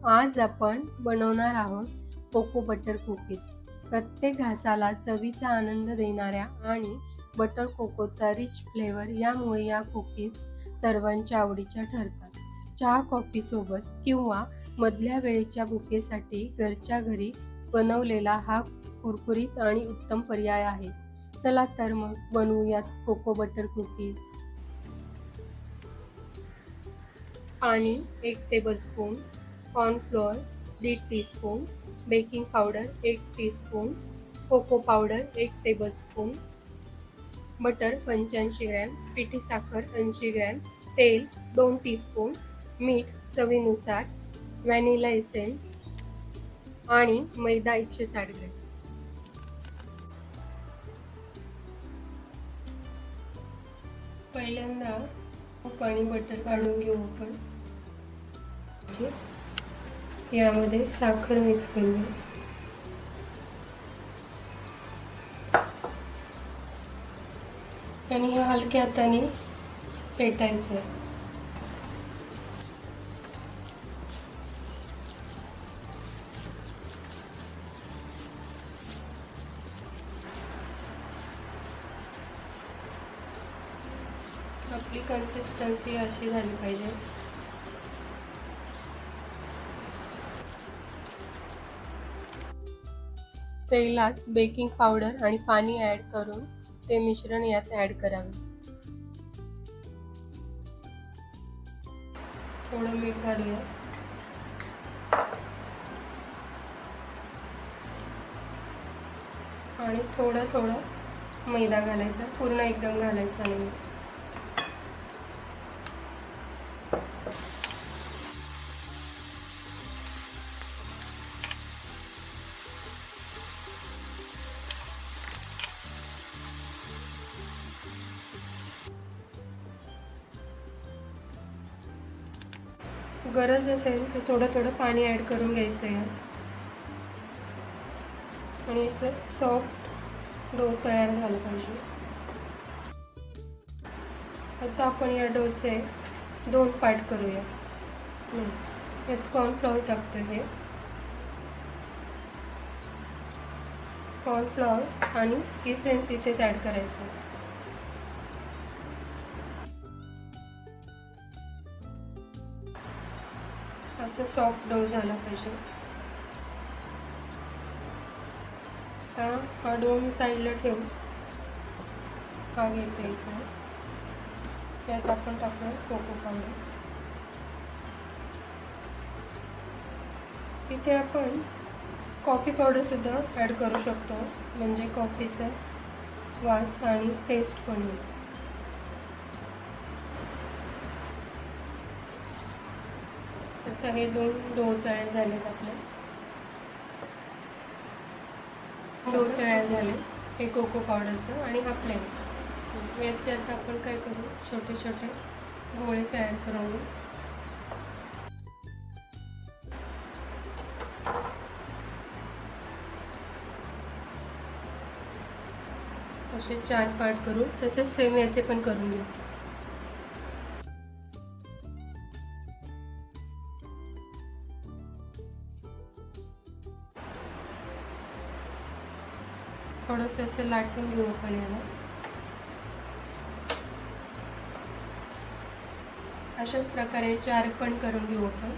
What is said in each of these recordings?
आज आपण बनवणार आहोत कोको बटर कुकीज। प्रत्येक घासाला चवीचा आनंद देणाऱ्या आणि बटर कोकोचा रिच फ्लेवर यामुळे या कुकीज सर्वांच्या आवडीच्या ठरतात। चहा कॉफी सोबत किंवा मधल्या वेळेच्या बुफेसाठी घरच्या घरी बनवलेला हा कुरकुरीत आणि उत्तम पर्याय आहे। चला तर मग बनवूयात कोको बटर कुकीज। पाणी 1 tablespoon, cornflour 1.5 teaspoon, baking powder 1 teaspoon, cocoa powder 1 tablespoon, butter 85 gram, पिठी साखर 80 ग्रॅम, तेल 2 टीस्पून, मीठ चवीनुसार, व्हॅनिला एसेन्स आणि मैदा 160 ग्रॅम। पहिल्यांदा तूप आणि बटर काढून घेऊ आपण। यामध्ये साखर मिक्स करूया आणि हे हलक्या हाताने फेटायचं आहे। आपली कन्सिस्टन्सी अशी झाली पाहिजे। तेलात बेकिंग पावडर आणि पाणी ॲड करून ते मिश्रण यात ॲड करावे। थोडं मीठ घालूया आणि थोडं मैदा घालायचा, पूर्ण एकदम घालायचा नाही। गरज असेल तर थोडं पाणी ॲड करून घ्यायचं आहे आणि असं सॉफ्ट डो तयार झाला पाहिजे। आता आपण या डोचे 2 पार्ट करूया। यात कॉर्नफ्लॉवर टाकतो। हे कॉर्नफ्लॉवर आणि इसेन्स इथेच ॲड करायचं। असं सॉफ्ट डो झाला पाहिजे। हा डो मी साईडला ठेवून हा घेते इकडे। त्यात आपण टाकूया कोको पावडर। इथे आपण कॉफी पावडर सुद्धा ॲड करू शकतो, म्हणजे कॉफीचा वास आणि टेस्ट पण येईल। आता हे 2 डो तयार झालेत। आपले डो तयार झाले, हे कोको पावडरचं आणि हा प्लेन। याच्यात आपण काय करू, छोटे छोटे गोळे तयार करून घेऊ। असे 4 पार्ट करू, तसेच सेम याचे पण करून घेऊ। थोडंसं असं लाटून घेऊ आपण याला। अशाच प्रकारे 4 पण करून घेऊ आपण।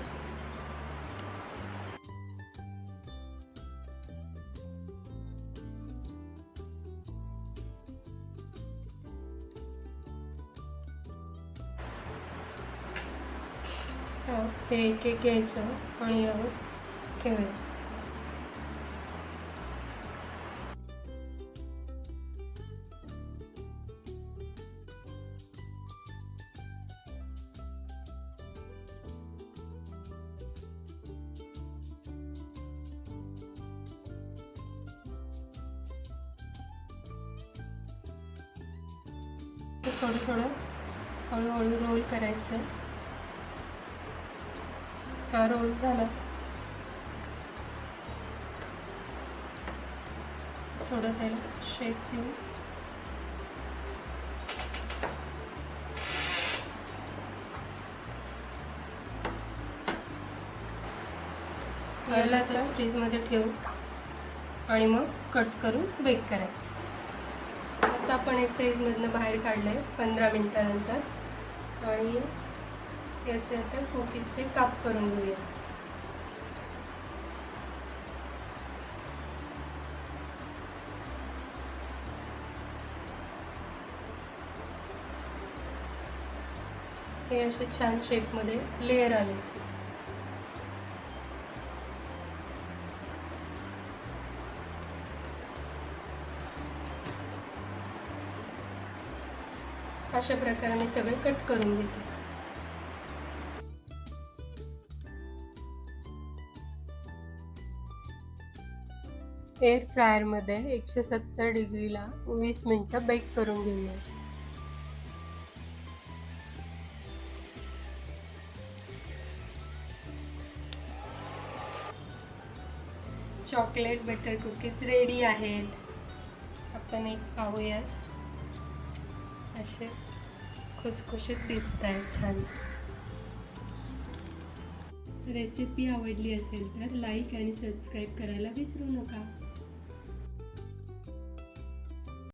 हे एक एक घ्यायचं आणि यावर ठेवायचं। थोडं हळूहळू रोल करायचं। हा रोल झाला, थोडं त्याला शेक देऊ। याला आता फ्रीजमध्ये ठेवू आणि मग कट करून बेक करायचं. आता आपण हे फ्रीजमधनं बाहेर काढलं आहे 15 मिनिटानंतर आणि याचे आता कुकीजचे काप करून घेऊया. हे असे छान शेपमध्ये लेयर आले. अशा प्रकारे मी सगळे कट करून घेते. एअर फ्रायरमध्ये 170 डिग्रीला 20 मिनिटं बेक करून घेऊया. चॉकलेट बटर कुकीज रेडी आहेत. आपण एक पाहूया. असे खुसखुशीत दिसत आहेत छान. रेसिपी आवडली असेल तर लाईक आणि सबस्क्राईब करायला विसरू नका.